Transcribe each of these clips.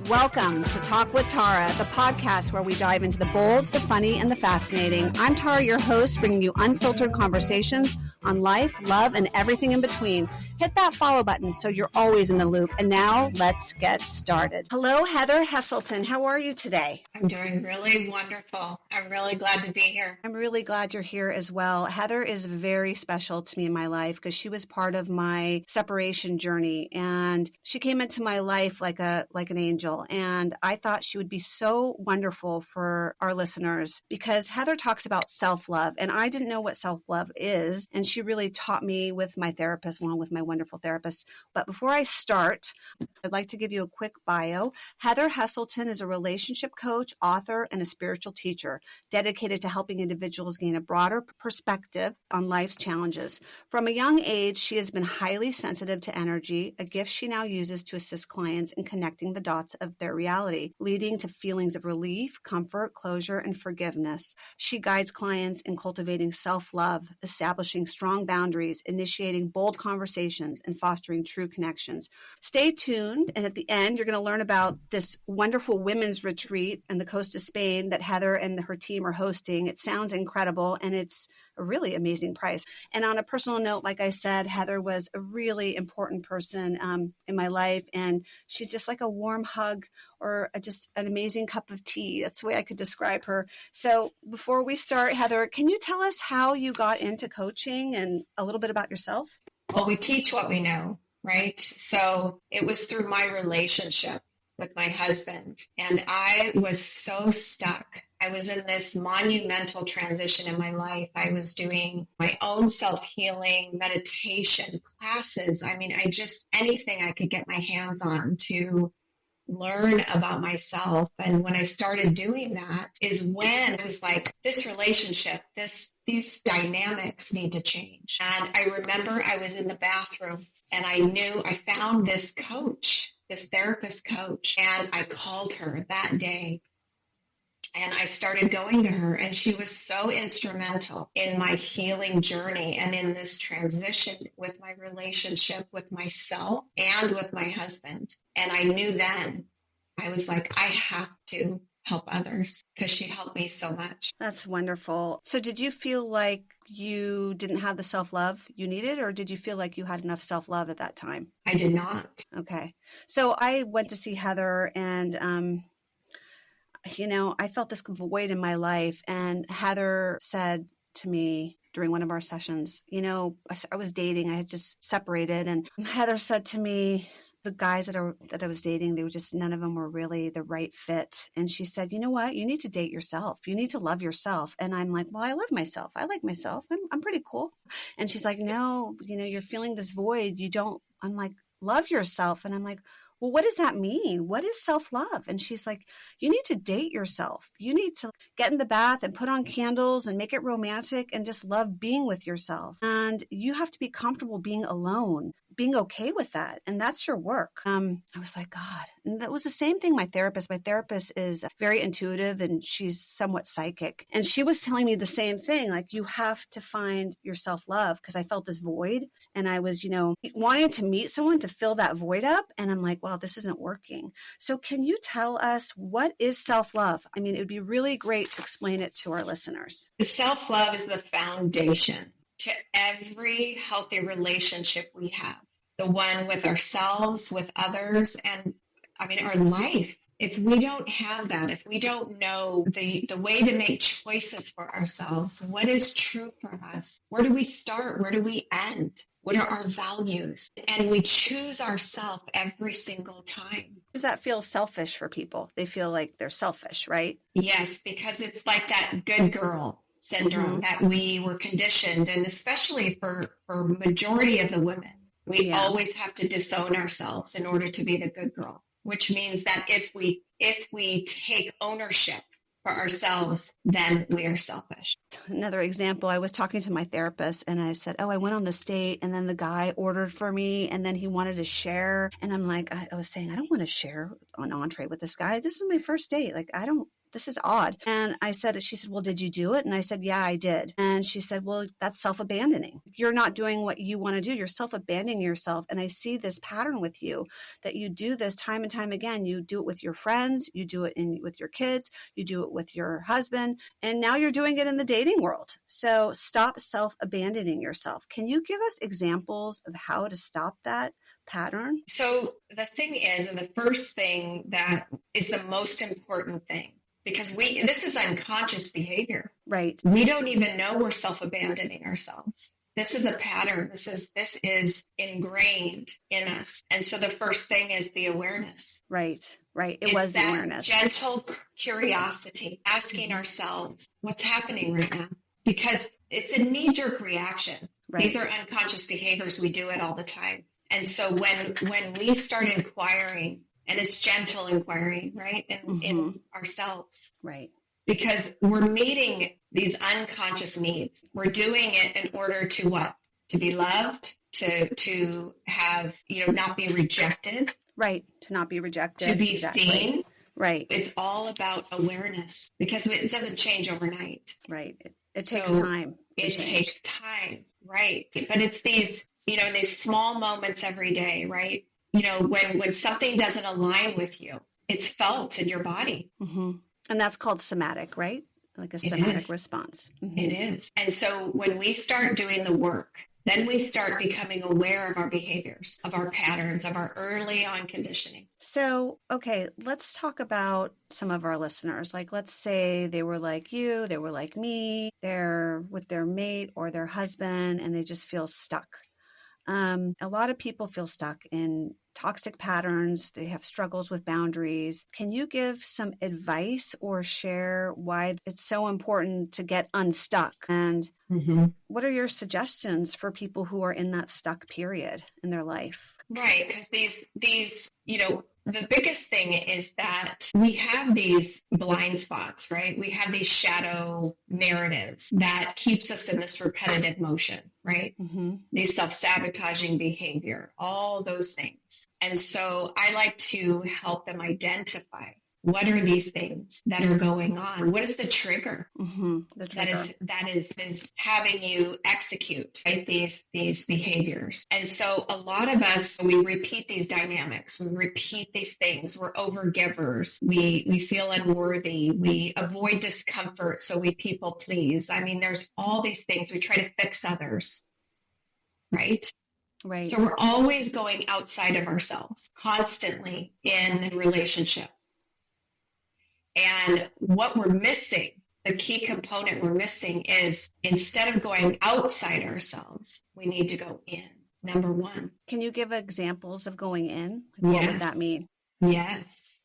Welcome to Talk with Tara, the podcast where we dive into the bold, the funny, and the fascinating. I'm Tara, your host, bringing you unfiltered conversations on life, love, and everything in between. Hit that follow button so you're always in the loop. And now let's get started. Hello, Heather Heselton. How are you today? I'm doing really wonderful. I'm really glad to be here. I'm really glad you're here as well. Heather is very special to me in my life because she was part of my separation journey, and she came into my life like an angel. And I thought she would be so wonderful for our listeners because Heather talks about self-love, and I didn't know what self-love is. And she really taught me with my therapist, along with my wonderful therapist. But before I start, I'd like to give you a quick bio. Heather Heselton is a relationship coach, author, and a spiritual teacher dedicated to helping individuals gain a broader perspective on life's challenges. From a young age, she has been highly sensitive to energy, a gift she now uses to assist clients in connecting the dots of their reality, leading to feelings of relief, comfort, closure, and forgiveness. She guides clients in cultivating self-love, establishing strong boundaries, initiating bold conversations, and fostering true connections. Stay tuned, and at the end, you're going to learn about this wonderful women's retreat on the coast of Spain that Heather and her team are hosting. It sounds incredible, and it's a really amazing price. And on a personal note, like I said, Heather was a really important person in my life, and she's just like a warm hug or just an amazing cup of tea. That's the way I could describe her. So before we start, Heather, can you tell us how you got into coaching and a little bit about yourself? Well, we teach what we know, right? So it was through my relationship with my husband, and I was so stuck. I was in this monumental transition in my life. I was doing my own self-healing, meditation, classes. I mean, anything I could get my hands on to learn about myself. And when I started doing that is when it was like, this relationship, these dynamics need to change. And I remember I was in the bathroom and I found this coach, this therapist coach, and I called her that day. And I started going to her, and she was so instrumental in my healing journey and in this transition with my relationship with myself and with my husband. And I knew then, I was like, I have to help others because she helped me so much. That's wonderful. So did you feel like you didn't have the self-love you needed, or did you feel like you had enough self-love at that time? I did not. Okay. So I went to see Heather, and I felt this void in my life. And Heather said to me during one of our sessions, I was dating, I had just separated. And Heather said to me, the guys that I was dating, they were just, none of them were really the right fit. And she said, you know what? You need to date yourself. You need to love yourself. And I'm like, well, I love myself. I like myself. I'm pretty cool. And she's like, no, you're feeling this void. I'm like, love yourself. And I'm like, well, what does that mean? What is self-love? And she's like, you need to date yourself. You need to get in the bath and put on candles and make it romantic and just love being with yourself. And you have to be comfortable being alone, being okay with that. And that's your work. I was like, God. And that was the same thing my therapist is very intuitive, and she's somewhat psychic. And she was telling me the same thing, like, you have to find your self-love, because I felt this void. And I was, wanting to meet someone to fill that void up. And I'm like, well, this isn't working. So can you tell us, what is self-love? I mean, it would be really great to explain it to our listeners. Self-love is the foundation to every healthy relationship we have. The one with ourselves, with others, and our life. If we don't have that, if we don't know the way to make choices for ourselves, what is true for us? Where do we start? Where do we end? What are our values? And we choose ourselves every single time. Does that feel selfish for people? They feel like they're selfish, right? Yes, because it's like that good girl syndrome that we were conditioned, and especially for majority of the women, we always have to disown ourselves in order to be the good girl. Which means that if we take ownership for ourselves, then we are selfish. Another example, I was talking to my therapist and I said, I went on this date, and then the guy ordered for me, and then he wanted to share. And I'm like, I was saying, I don't want to share an entree with this guy. This is my first date. Like, this is odd. And she said, well, did you do it? And I said, yeah, I did. And she said, well, that's self-abandoning. You're not doing what you want to do. You're self-abandoning yourself. And I see this pattern with you, that you do this time and time again. You do it with your friends, you do it with your kids, you do it with your husband, and now you're doing it in the dating world. So stop self-abandoning yourself. Can you give us examples of how to stop that pattern? So the thing is, and the first thing that is the most important thing, because this is unconscious behavior. Right. We don't even know we're self-abandoning ourselves. This is a pattern. This is ingrained in us. And so the first thing is the awareness. Right. It was the awareness. Gentle curiosity, asking ourselves, what's happening right now? Because it's a knee-jerk reaction. Right. These are unconscious behaviors. We do it all the time. And so when we start inquiring, and it's gentle inquiring, right, in ourselves, right, because we're meeting these unconscious needs. We're doing it in order to what? To be loved, to have, not be rejected. Right, to not be rejected. To be seen. Right. It's all about awareness, because it doesn't change overnight. Right. It takes time. It takes time, right? But it's these small moments every day, right? When something doesn't align with you, it's felt in your body. Mm-hmm. And that's called somatic, right? Like a somatic response. Mm-hmm. It is. And so when we start doing the work, then we start becoming aware of our behaviors, of our patterns, of our early on conditioning. So, okay, let's talk about some of our listeners. Like, let's say they were like you, they were like me, they're with their mate or their husband, and they just feel stuck. A lot of people feel stuck in toxic patterns. They have struggles with boundaries. Can you give some advice or share why it's so important to get unstuck? And what are your suggestions for people who are in that stuck period in their life? Right, because these, the biggest thing is that we have these blind spots, right? We have these shadow narratives that keeps us in this repetitive motion, right? Mm-hmm. These self-sabotaging behavior, all those things. And so I like to help them identify, what are these things that are going on? What is the trigger? Mm-hmm. The trigger. That is having you execute, right, these behaviors. And so a lot of us, we repeat these dynamics. We repeat these things. We're overgivers. We feel unworthy. We avoid discomfort, so we people please. I mean, there's all these things. We try to fix others, right? Right. So we're always going outside of ourselves, constantly in relationship. And what we're missing, the key component we're missing is, instead of going outside ourselves, we need to go in. Number one. Can you give examples of going in? What would that mean? Yes.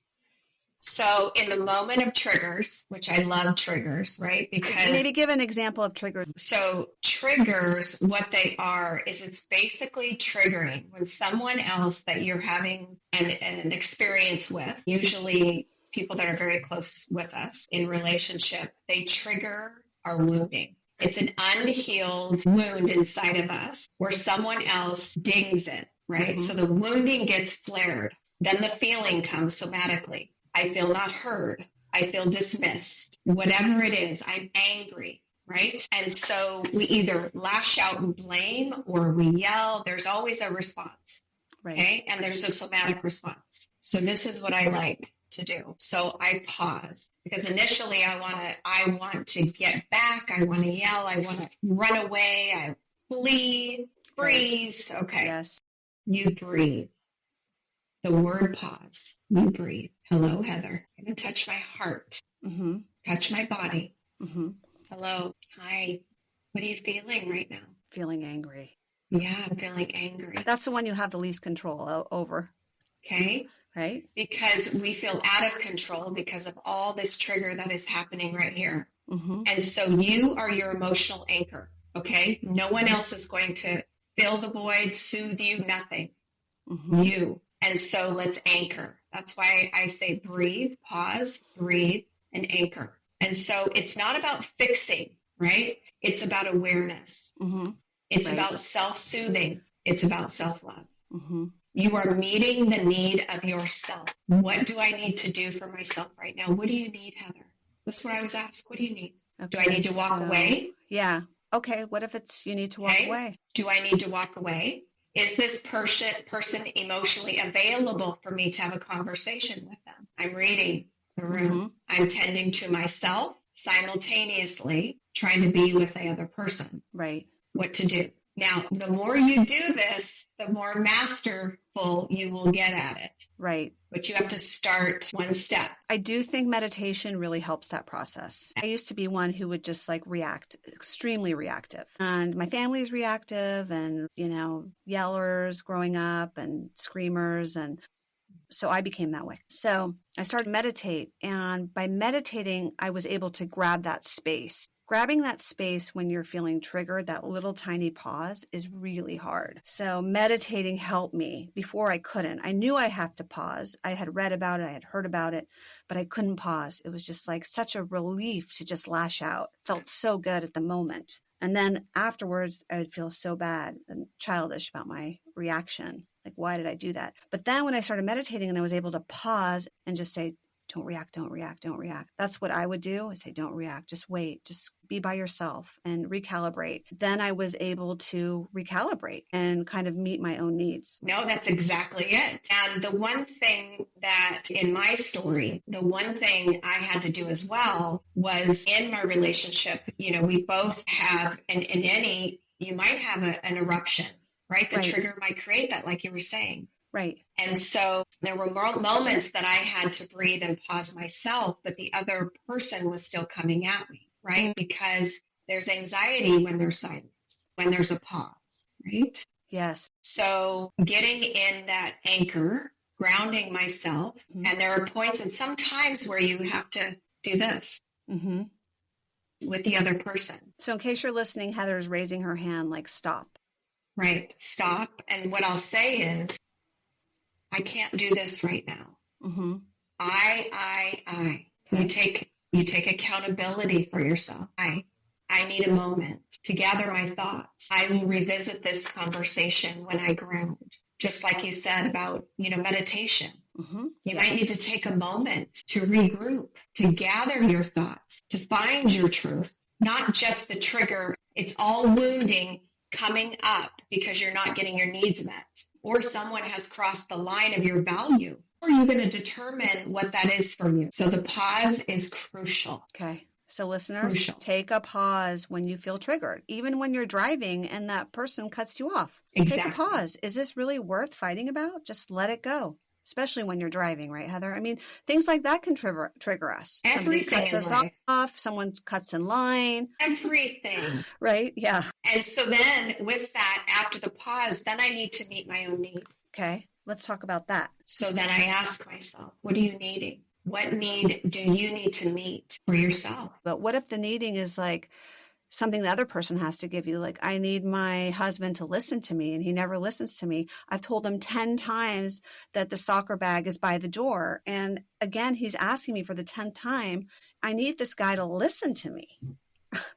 So in the moment of triggers, which I love triggers, right? Because maybe give an example of triggers. So triggers, what they are is, it's basically triggering when someone else that you're having an experience with, usually people that are very close with us in relationship, they trigger our wounding. It's an unhealed wound inside of us where someone else dings it, right? Mm-hmm. So the wounding gets flared. Then the feeling comes somatically. I feel not heard. I feel dismissed. Whatever it is, I'm angry, right? And so we either lash out and blame, or we yell. There's always a response, right? Okay? And there's a somatic response. So this is what I like to do. So I pause, because initially I want to get back. I want to yell. I want to run away. I flee, freeze. Right. Okay. Yes. You breathe. The word pause. You breathe. Hello, Heather. I'm going to touch my heart. Mm-hmm. Touch my body. Mm-hmm. Hello. Hi. What are you feeling right now? Feeling angry. Yeah, I'm feeling angry. That's the one you have the least control over. Okay. Right? Because we feel out of control because of all this trigger that is happening right here. Mm-hmm. And so you are your emotional anchor, okay? No one else is going to fill the void, soothe you, nothing. Mm-hmm. You. And so let's anchor. That's why I say breathe, pause, breathe, and anchor. And so it's not about fixing, right? It's about awareness. Mm-hmm. It's about self-soothing. It's about self-love. Mm-hmm. You are meeting the need of yourself. What do I need to do for myself right now? What do you need, Heather? That's what I was asked. What do you need? Do I Okay, need to walk away? yeah. Okay, what if it's you need to walk away? Do I need to walk away? Is this person emotionally available for me to have a conversation with them? I'm reading the room. I'm tending to myself, simultaneously trying to be with the other person. Right. What to do. Now, the more you do this, the more masterful you will get at it. Right. But you have to start one step. I do think meditation really helps that process. I used to be one who would just like react, extremely reactive. And my family is reactive and, yellers growing up and screamers. And so I became that way. So I started to meditate. And by meditating, I was able to grab that space. Grabbing that space when you're feeling triggered, that little tiny pause is really hard. So meditating helped me. Before I couldn't. I knew I had to pause. I had read about it. I had heard about it, but I couldn't pause. It was just like such a relief to just lash out. Felt so good at the moment. And then afterwards, I would feel so bad and childish about my reaction. Like, why did I do that? But then when I started meditating and I was able to pause and just say, don't react, don't react, don't react. That's what I would do. I say, don't react, just wait, just be by yourself and recalibrate. Then I was able to recalibrate and kind of meet my own needs. No, that's exactly it. And the one thing that in my story, the one thing I had to do as well was in my relationship, we both have, and in any, you might have an eruption, right? The trigger might create that, like you were saying. Right. And so there were moments that I had to breathe and pause myself, but the other person was still coming at me, right? Because there's anxiety when there's silence, when there's a pause, right? Yes. So getting in that anchor, grounding myself, and there are points and sometimes where you have to do this with the other person. So in case you're listening, Heather is raising her hand like, stop. Right. Stop. And what I'll say is, I can't do this right now. I. Okay. You take accountability for yourself. I need a moment to gather my thoughts. I will revisit this conversation when I ground. Just like you said about, meditation. You might need to take a moment to regroup, to gather your thoughts, to find your truth, not just the trigger. It's all wounding coming up because you're not getting your needs met. Or someone has crossed the line of your value, or you're going to determine what that is for you. So the pause is crucial. Okay. So listeners, take a pause when you feel triggered, even when you're driving and that person cuts you off. Exactly. Take a pause. Is this really worth fighting about? Just let it go. Especially when you're driving, right, Heather? I mean, things like that can trigger us. Everything Somebody cuts us off. Someone cuts in line. Everything. Right? Yeah. And so then with that, after the pause, then I need to meet my own need. Okay. Let's talk about that. So then I ask myself, what are you needing? What need do you need to meet for yourself? But what if the needing is like something the other person has to give you? Like, I need my husband to listen to me and he never listens to me. I've told him 10 times that the soccer bag is by the door. And again, he's asking me for the 10th time. I need this guy to listen to me,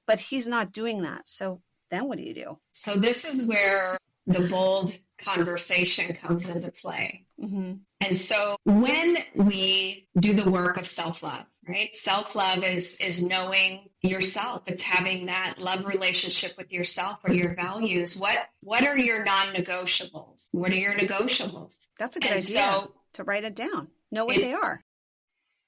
but he's not doing that. So then what do you do? So this is where the bold conversation comes into play. And so when we do the work of self-love, right? Self-love is knowing yourself. It's having that love relationship with yourself or your values. What are your non-negotiables? What are your negotiables? That's a good idea to write it down. Know what they are.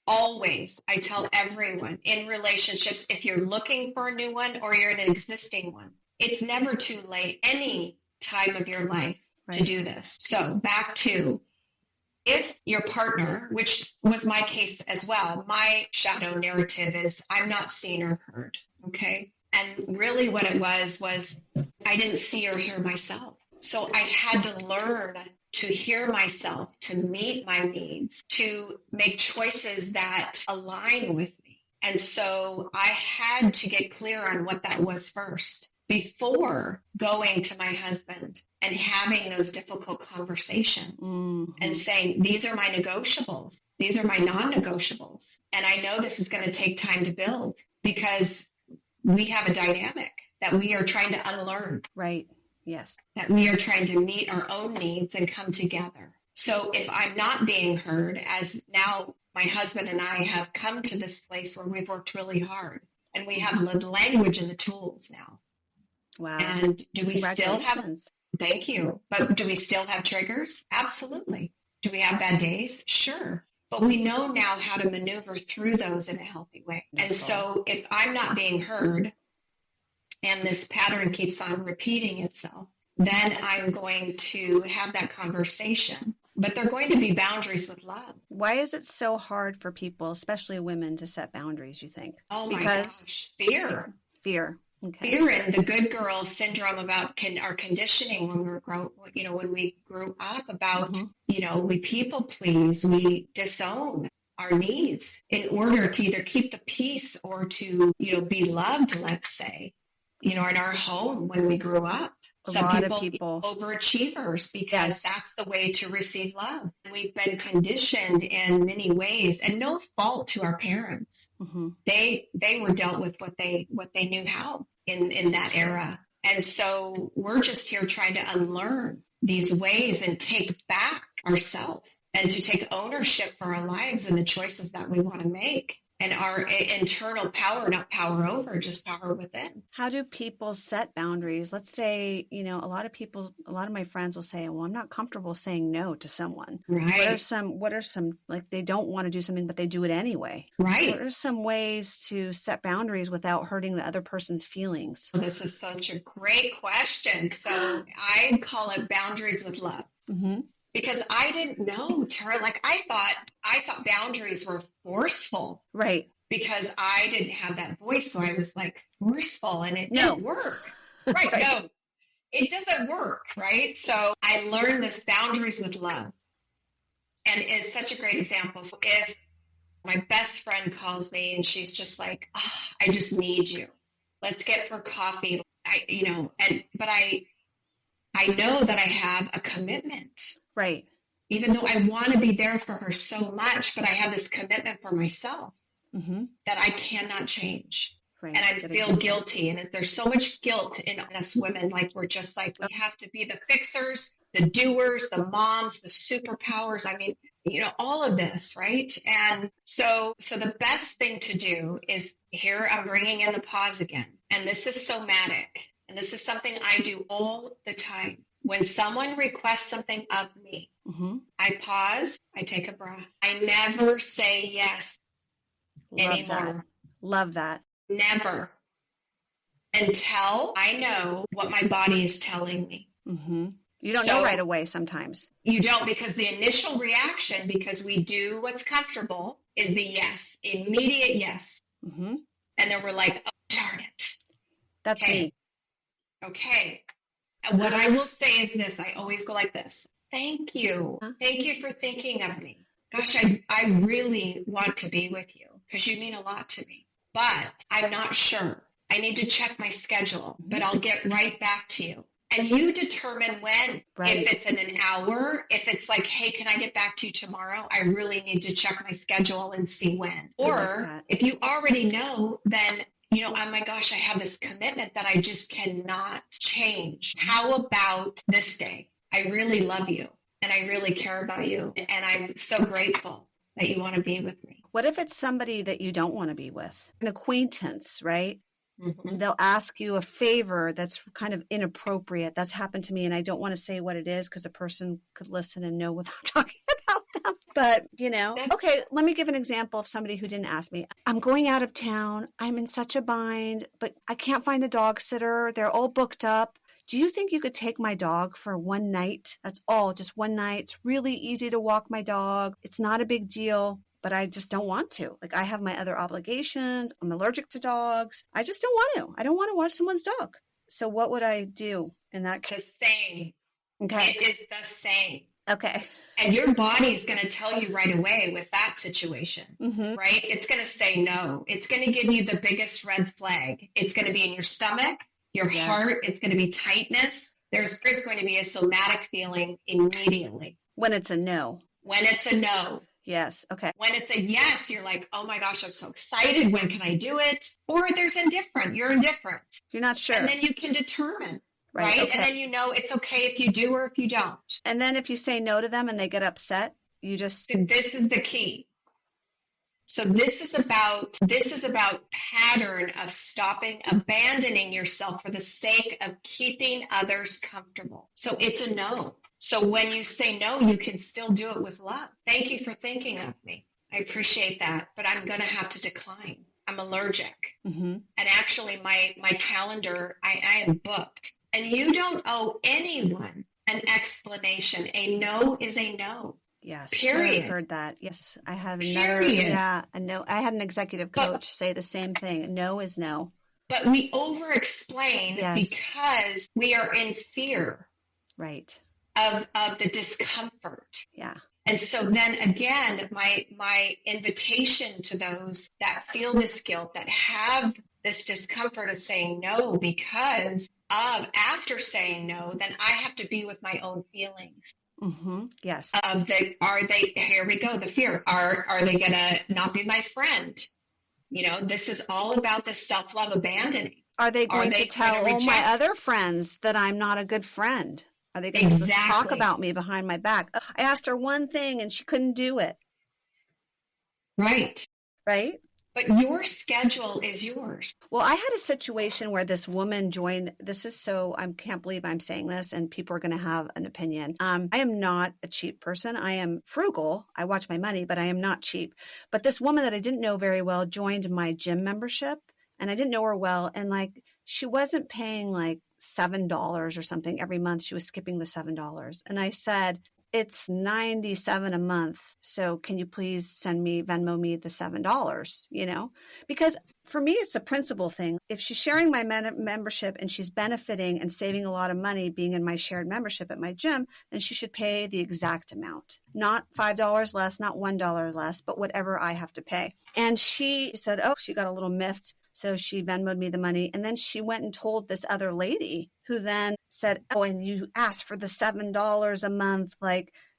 Always, I tell everyone in relationships, if you're looking for a new one or you're in an existing one, it's never too late any time of your life to do this. So back to, if your partner, which was my case as well, my shadow narrative is I'm not seen or heard, okay? And really what it was I didn't see or hear myself. So I had to learn to hear myself, to meet my needs, to make choices that align with me. And so I had to get clear on what that was first before going to my husband and having those difficult conversations and saying, these are my negotiables. These are my non-negotiables. And I know this is going to take time to build because we have a dynamic that we are trying to unlearn. Right. Yes. That we are trying to meet our own needs and come together. So if I'm not being heard, as now my husband and I have come to this place where we've worked really hard and we have the language and the tools now. Wow. And do we still have, Congratulations. thank you, but do we still have triggers? Absolutely. Do we have bad days? Sure. But we know now how to maneuver through those in a healthy way. And so if I'm not being heard and this pattern keeps on repeating itself, then I'm going to have that conversation. But they're going to be boundaries with love. Why is it so hard for people, especially women, to set boundaries, you think? Oh my gosh, fear. Fear. Okay. Fear and the good girl syndrome about our conditioning when when we grew up about, we people please, we disown our needs in order to either keep the peace or to, be loved, let's say, in our home when we grew up. Some people overachievers because that's the way to receive love. And we've been conditioned in many ways, and no fault to our parents. Mm-hmm. They were dealt with what they knew how in that era. And so we're just here trying to unlearn these ways and take back ourselves and to take ownership for our lives and the choices that we want to make. And our internal power, not power over, just power within. How do people set boundaries? Let's say, a lot of my friends will say, well, I'm not comfortable saying no to someone. Right. What are some, like they don't want to do something, but they do it anyway. Right. What are some ways to set boundaries without hurting the other person's feelings? This is such a great question. So I call it boundaries with love. Mm-hmm. Because I didn't know, Tara, like I thought boundaries were forceful. Right. Because I didn't have that voice. So I was like forceful and it didn't work. Right. No, it doesn't work. Right. So I learned this boundaries with love. And it's such a great example. So if my best friend calls me and she's just like, I just need you. Let's get for coffee. But I know that I have a commitment. Right. Even though I want to be there for her so much, but I have this commitment for myself that I cannot change. Right. And I feel guilty. And there's so much guilt in us women. Like we're just like, we have to be the fixers, the doers, the moms, the superpowers. I mean, all of this, right? And so the best thing to do is here, I'm bringing in the pause again. And this is somatic. And this is something I do all the time. When someone requests something of me, I pause, I take a breath. I never say yes anymore. Love that. Never. Until I know what my body is telling me. Mm-hmm. You don't know right away sometimes. You don't, because the initial reaction, because we do what's comfortable, is the yes, immediate yes. Mm-hmm. And then we're like, oh, darn it. That's me. Okay. What I will say is this. I always go like this. Thank you. Thank you for thinking of me. Gosh, I really want to be with you because you mean a lot to me. But I'm not sure. I need to check my schedule, but I'll get right back to you. And you determine when. Right. If it's in an hour, if it's like, hey, can I get back to you tomorrow? I really need to check my schedule and see when. Or if you already know, then oh my gosh, I have this commitment that I just cannot change. How about this day? I really love you and I really care about you. And I'm so grateful that you want to be with me. What if it's somebody that you don't want to be with? An acquaintance, right? Mm-hmm. They'll ask you a favor that's kind of inappropriate. That's happened to me. And I don't want to say what it is because a person could listen and know what I'm talking about them. But, okay, let me give an example of somebody who didn't ask me. I'm going out of town. I'm in such a bind, but I can't find a dog sitter. They're all booked up. Do you think you could take my dog for one night? That's all, just one night. It's really easy to walk my dog. It's not a big deal. But I just don't want to. Like I have my other obligations. I'm allergic to dogs. I just don't want to. I don't want to watch someone's dog. So what would I do in that case? The same. Okay. It is the same. Okay. And your body's going to tell you right away with that situation, right? It's going to say no. It's going to give you the biggest red flag. It's going to be in your stomach, your heart. It's going to be tightness. There's going to be a somatic feeling immediately. When it's a no. When it's a no. Yes. Okay. When it's a yes, you're like, oh my gosh, I'm so excited. When can I do it? Or there's indifferent. You're indifferent. You're not sure. And then you can determine, right? Okay. And then it's okay if you do or if you don't. And then if you say no to them and they get upset, you just... This is the key. So this is about pattern of stopping, abandoning yourself for the sake of keeping others comfortable. So it's a no. So when you say no, you can still do it with love. Thank you for thinking of me. I appreciate that, but I'm going to have to decline. I'm allergic. Mm-hmm. And actually my calendar, I am booked. And you don't owe anyone an explanation. A no is a no. Yes. Period. I've heard that. Yes. I have Period. a no. I had an executive coach say the same thing. No is no. But we over explain Yes. because we are in fear. Right. Of the discomfort. Yeah. And so then again, my invitation to those that feel this guilt, that have this discomfort of saying no because of, after saying no, then I have to be with my own feelings. Mm-hmm. Yes. Here we go, the fear. Are they going to not be my friend? You know, this is all about the self-love abandoning. Are they going to tell all my other friends that I'm not a good friend? Are they going to talk about me behind my back? I asked her one thing and she couldn't do it. Right. Right? But your schedule is yours. Well, I had a situation where this woman joined. I can't believe I'm saying this and people are going to have an opinion. I am not a cheap person. I am frugal. I watch my money, but I am not cheap. But this woman that I didn't know very well joined my gym membership and I didn't know her well. And like, she wasn't paying like $7 or something every month. She was skipping the $7. And I said, it's $97 a month. So can you please Venmo me the $7, because for me, it's a principle thing. If she's sharing my membership and she's benefiting and saving a lot of money being in my shared membership at my gym, then she should pay the exact amount, not $5 less, not $1 less, but whatever I have to pay. And she said, she got a little miffed. So she Venmoed me the money. And then she went and told this other lady who then said, and you asked for the $7 a month.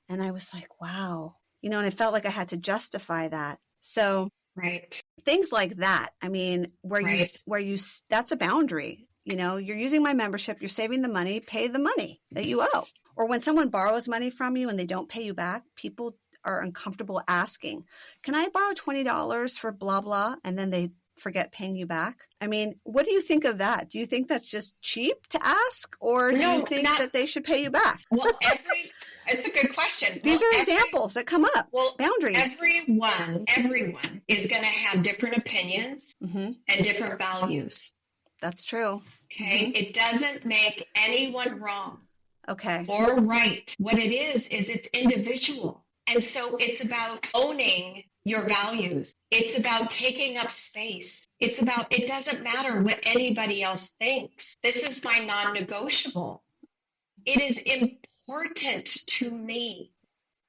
And I was like, wow, and I felt like I had to justify that. So right. Things like that. I mean, where you, that's a boundary, you're using my membership, you're saving the money, pay the money that you owe. Or when someone borrows money from you and they don't pay you back, people are uncomfortable asking, can I borrow $20 for blah, blah? And then they forget paying you back. I mean, what do you think of that? Do you think that's just cheap to ask, or do you think that they should pay you back? Well, it's a good question. These are examples that come up. Well, boundaries. Everyone is going to have different opinions and different values. That's true. Okay. Mm-hmm. It doesn't make anyone wrong. Okay. Or right. What it is it's individual. And so it's about owning your values. It's about taking up space. It doesn't matter what anybody else thinks. This is my non-negotiable. It is important to me.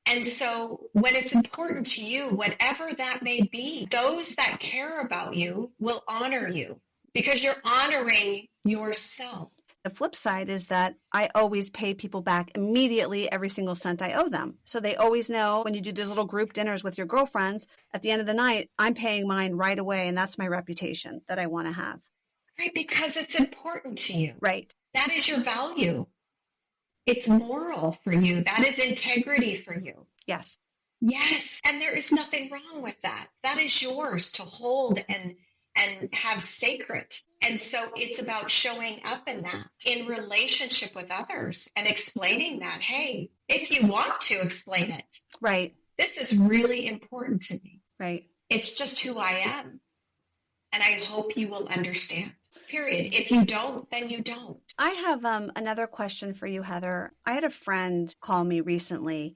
And so when it's important to you, whatever that may be, those that care about you will honor you because you're honoring yourself. The flip side is that I always pay people back immediately every single cent I owe them. So they always know when you do those little group dinners with your girlfriends, at the end of the night, I'm paying mine right away. And that's my reputation that I want to have. Right, because it's important to you. Right. That is your value. It's moral for you. That is integrity for you. Yes. Yes. And there is nothing wrong with that. That is yours to hold and have sacred. And so it's about showing up in that in relationship with others and explaining that, hey, if you want to explain it. Right. This is really important to me. Right. It's just who I am. And I hope you will understand. Period. If you don't, then you don't. I have another question for you, Heather. I had a friend call me recently,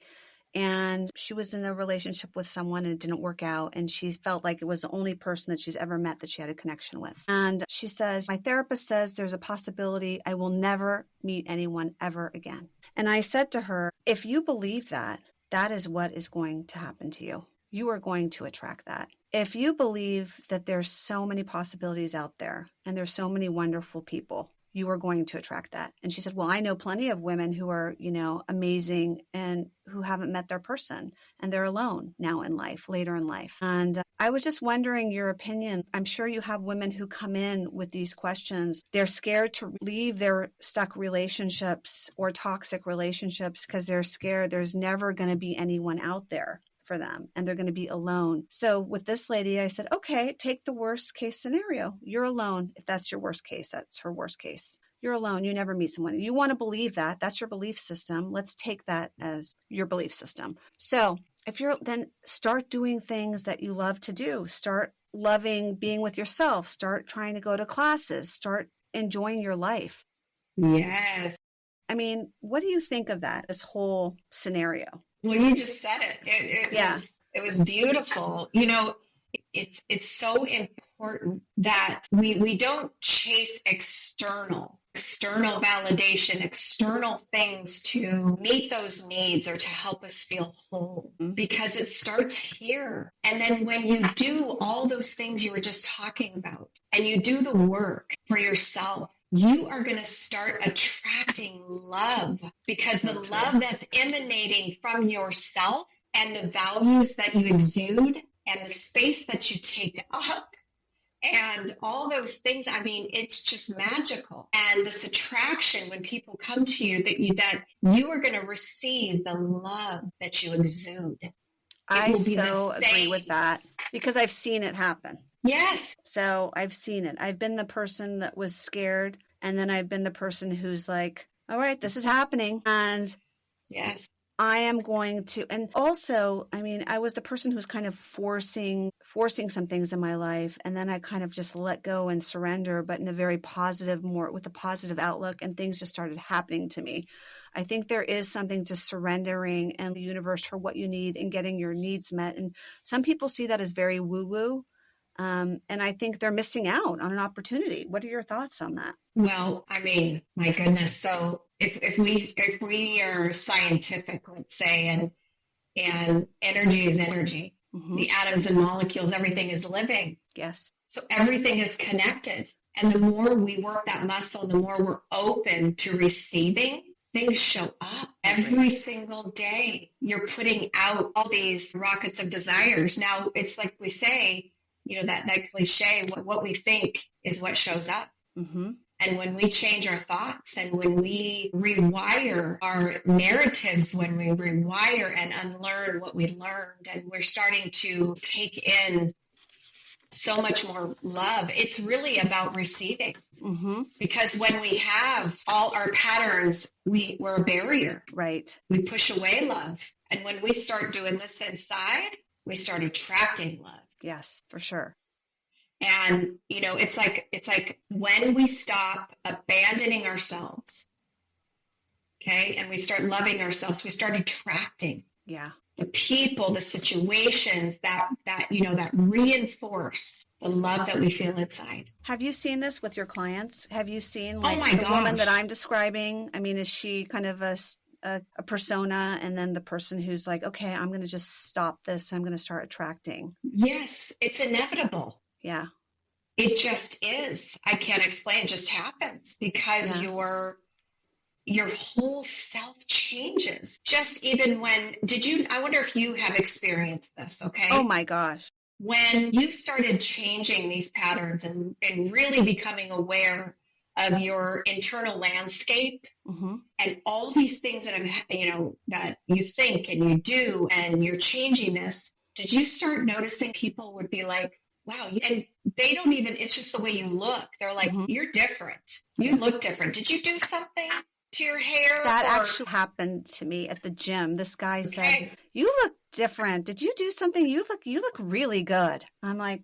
and she was in a relationship with someone and it didn't work out. And she felt like it was the only person that she's ever met that she had a connection with. And she says, my therapist says there's a possibility I will never meet anyone ever again. And I said to her, if you believe that, that is what is going to happen to you. You are going to attract that. If you believe that there's so many possibilities out there and there's so many wonderful people, you are going to attract that. And she said, well, I know plenty of women who are, amazing and who haven't met their person and they're alone now in life, later in life. And I was just wondering your opinion. I'm sure you have women who come in with these questions. They're scared to leave their stuck relationships or toxic relationships because they're scared there's never going to be anyone out there for them and they're going to be alone. So with this lady, I said, okay, take the worst case scenario. You're alone. If that's your worst case, that's her worst case. You're alone. You never meet someone. You want to believe that. That's your belief system. Let's take that as your belief system. So if you're then start doing things that you love to do, start loving being with yourself, start trying to go to classes, start enjoying your life. Yes. I mean, what do you think of that, this whole scenario? Well, you just said it. It was beautiful. You know, it's so important that we don't chase external validation, external things to meet those needs or to help us feel whole, because it starts here. And then when you do all those things you were just talking about and you do the work for yourself, you are going to start attracting love, because the love that's emanating from yourself and the values that you exude and the space that you take up and all those things, I mean, it's just magical. And this attraction, when people come to you, that you are going to receive the love that you exude. I so agree with that, because I've seen it happen. Yes. So I've seen it. I've been the person that was scared, and then I've been the person who's like, all right, this is happening. And yes, I am going to, and also, I mean, I was the person who's kind of forcing some things in my life. And then I kind of just let go and surrender, but in a very positive, more with a positive outlook, and things just started happening to me. I think there is something to surrendering and the universe for what you need and getting your needs met. And some people see that as very woo-woo. And I think they're missing out on an opportunity. What are your thoughts on that? Well, I mean, my goodness. So if we are scientific, let's say, and energy is energy, the atoms and molecules, everything is living. Yes. So everything is connected. And the more we work that muscle, the more we're open to receiving, things show up every single day. You're putting out all these rockets of desires. Now, it's like we say, you know, that cliche, what we think is what shows up. And when we change our thoughts and when we rewire our narratives, when we rewire and unlearn what we learned, and we're starting to take in so much more love, it's really about receiving. Because when we have all our patterns, we're a barrier. Right. We push away love. And when we start doing this inside, we start attracting love. Yes, for sure. And, you know, it's like when we stop abandoning ourselves, okay, and we start loving ourselves, we start attracting the people, the situations that reinforce the love that we feel inside. Have you seen this with your clients? Have you seen the woman that I'm describing? I mean, is she kind of a persona, and then the person who's like, okay, I'm going to just stop this. I'm going to start attracting. Yes, it's inevitable. Yeah. It just is. I can't explain. It just happens because your whole self changes. Just even when, I wonder if you have experienced this, okay? Oh my gosh. When you started changing these patterns and really becoming aware of your internal landscape and all these things that that you think and you do, and you're changing this, did you start noticing people would be like, wow, and they don't even, it's just the way you look. They're like, you're different. You look different. Did you do something to your hair? That actually happened to me at the gym. This guy said, you look different. Did you do something? You look really good. I'm like,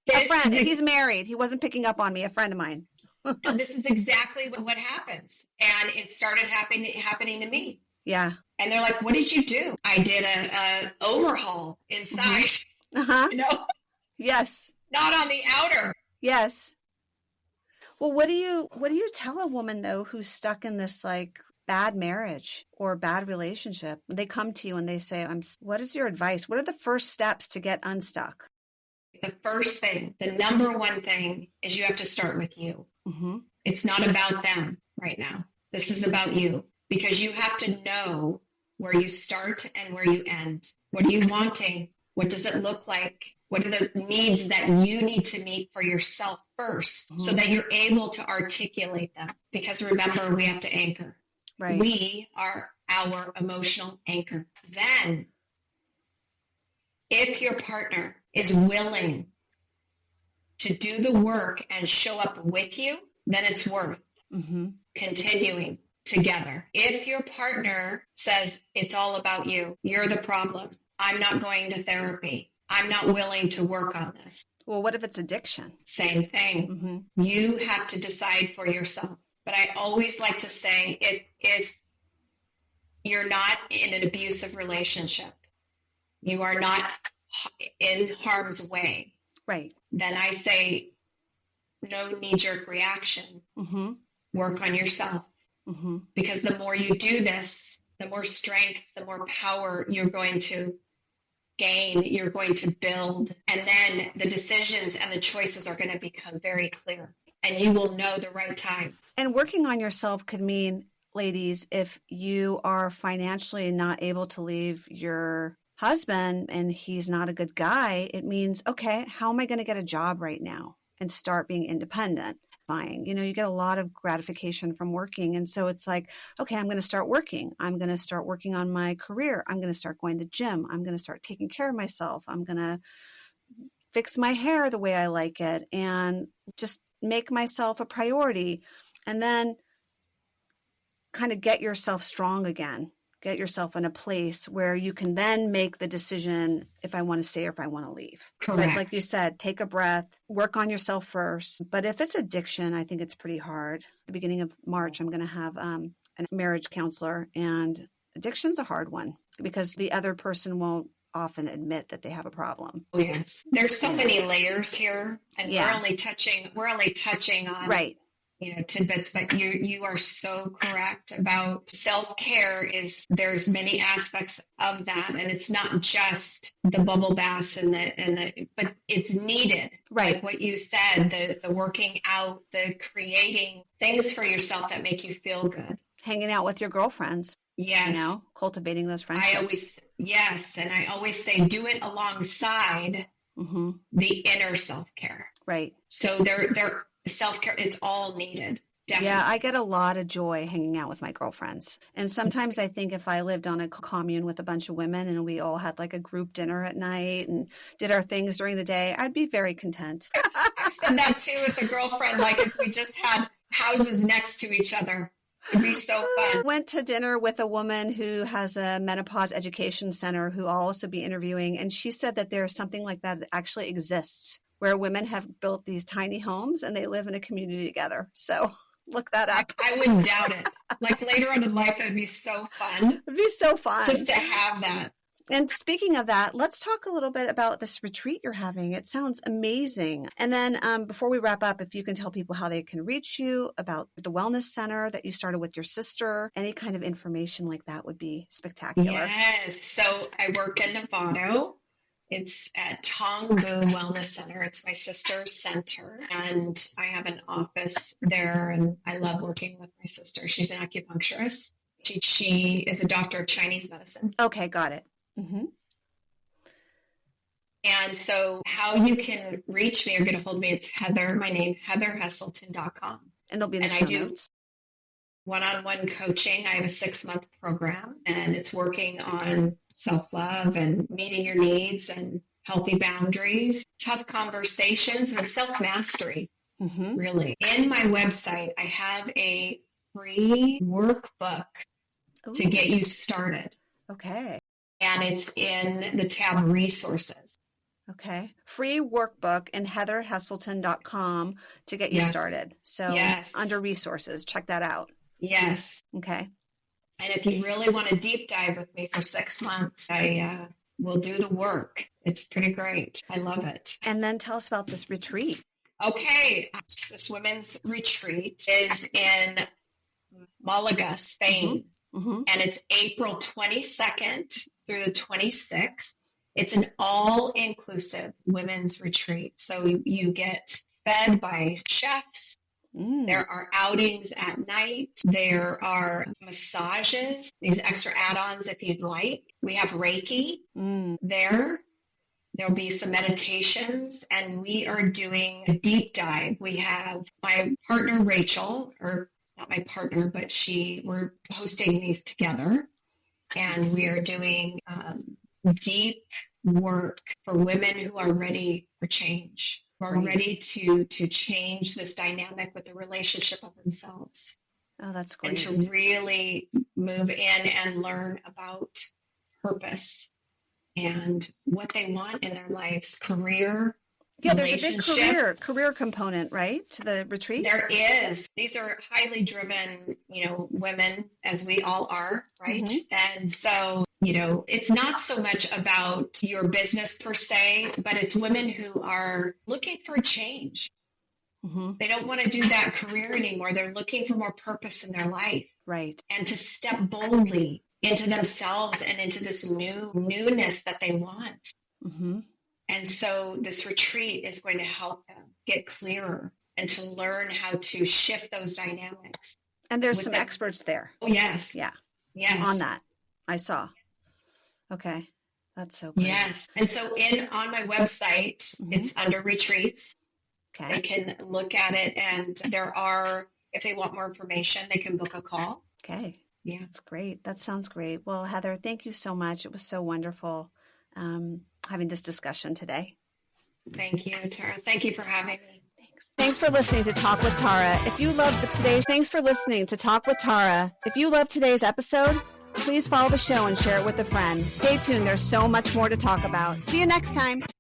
a friend. He's married. He wasn't picking up on me. A friend of mine. And this is exactly what happens. And it started happening to me. Yeah. And they're like, what did you do? I did a overhaul inside. You know? Yes. Not on the outer. Yes. Well, what do you tell a woman though who's stuck in this like bad marriage or bad relationship? They come to you and they say, what is your advice? What are the first steps to get unstuck? The first thing, the number one thing, is you have to start with you. It's not about them right now. This is about you, because you have to know where you start and where you end. What are you wanting? What does it look like? What are the needs that you need to meet for yourself first, so that you're able to articulate them? Because remember, we have to anchor. Right. We are our emotional anchor. Then, if your partner is willing to do the work and show up with you, then it's worth continuing together. If your partner says it's all about you, you're the problem, I'm not going to therapy, I'm not willing to work on this. Well, what if it's addiction? Same thing. You have to decide for yourself. But I always like to say, if you're not in an abusive relationship, you are not in harm's way, right? Then I say, no knee-jerk reaction. Work on yourself. Because the more you do this, the more strength, the more power you're going to gain, you're going to build. And then the decisions and the choices are going to become very clear. And you will know the right time. And working on yourself could mean, ladies, if you are financially not able to leave your husband and he's not a good guy, it means, okay, how am I going to get a job right now and start being independent? Fine. You know, you get a lot of gratification from working. And so it's like, okay, I'm going to start working. I'm going to start working on my career. I'm going to start going to the gym. I'm going to start taking care of myself. I'm going to fix my hair the way I like it and just make myself a priority. And then kind of get yourself strong again. Get yourself in a place where you can then make the decision if I want to stay or if I want to leave. Correct. But like you said, take a breath, work on yourself first. But if it's addiction, I think it's pretty hard. At the beginning of March, I'm going to have a marriage counselor, and addiction's a hard one because the other person won't often admit that they have a problem. Oh, yes. There's so many layers here, and we're only touching on right. Tidbits, but you are so correct about self-care. There's many aspects of that, and it's not just the bubble baths but it's needed. Right. Like what you said, the working out, the creating things for yourself that make you feel good. Hanging out with your girlfriends. Yes. Cultivating those friendships. And I always say do it alongside the inner self-care. Right. So they're self-care, it's all needed. Definitely. Yeah, I get a lot of joy hanging out with my girlfriends. And sometimes I think if I lived on a commune with a bunch of women and we all had like a group dinner at night and did our things during the day, I'd be very content. I've said that too with a girlfriend, like if we just had houses next to each other. It'd be so fun. I went to dinner with a woman who has a menopause education center who I'll also be interviewing. And she said that there's something like that actually exists where women have built these tiny homes and they live in a community together. So look that up. I wouldn't doubt it. Like later on in life, it'd be so fun. It'd be so fun. Just to have that. And speaking of that, let's talk a little bit about this retreat you're having. It sounds amazing. And then before we wrap up, if you can tell people how they can reach you, about the wellness center that you started with your sister, any kind of information like that would be spectacular. Yes. So I work in Novato. It's at Tongbu Wellness Center. It's my sister's center. And I have an office there, and I love working with my sister. She's an acupuncturist. She is a doctor of Chinese medicine. Okay, got it. Mm-hmm. And so how you can reach me or get a hold of me, it's Heather, my name, heatherheselton.com. And it'll be in the show notes. One-on-one coaching. I have a 6-month program, and it's working on self-love and meeting your needs and healthy boundaries, tough conversations, and self-mastery, really. In my website, I have a free workbook to get you started. Okay. And it's in the tab resources. Okay. Free workbook in heatherheselton.com to get you started. So under resources, check that out. Yes. Okay. And if you really want to deep dive with me for 6 months, I will do the work. It's pretty great. I love it. And then tell us about this retreat. Okay. This women's retreat is in Malaga, Spain. And it's April 22nd through the 26th. It's an all-inclusive women's retreat. So you get fed by chefs. There are outings at night. There are massages, these extra add-ons if you'd like. We have Reiki there. There'll be some meditations, and we are doing a deep dive. We have my partner, Rachel, or not my partner, but we're hosting these together. And we are doing deep work for women who are ready for change, who are ready to change this dynamic with the relationship of themselves. Oh, that's great. And to really move in and learn about purpose and what they want in their lives, career. Yeah, there's a big career component, right, to the retreat? There is. These are highly driven, women, as we all are, right? Mm-hmm. And so, it's not so much about your business per se, but it's women who are looking for a change. Mm-hmm. They don't want to do that career anymore. They're looking for more purpose in their life. Right. And to step boldly into themselves and into this newness that they want. Mm-hmm. And so this retreat is going to help them get clearer and to learn how to shift those dynamics. And there's some experts there. Oh, yes. Yeah. Yes. On that, I saw. Okay. That's so great. Yes. And so on my website, mm-hmm. It's under retreats. Okay. They can look at it, and if they want more information, they can book a call. Okay. Yeah. That's great. That sounds great. Well, Heather, thank you so much. It was so wonderful having this discussion today. Thank you, Tara. Thank you for having me. Thanks for listening to Talk with Tara. Thanks for listening to Talk with Tara. If you loved today's episode, please follow the show and share it with a friend. Stay tuned. There's so much more to talk about. See you next time.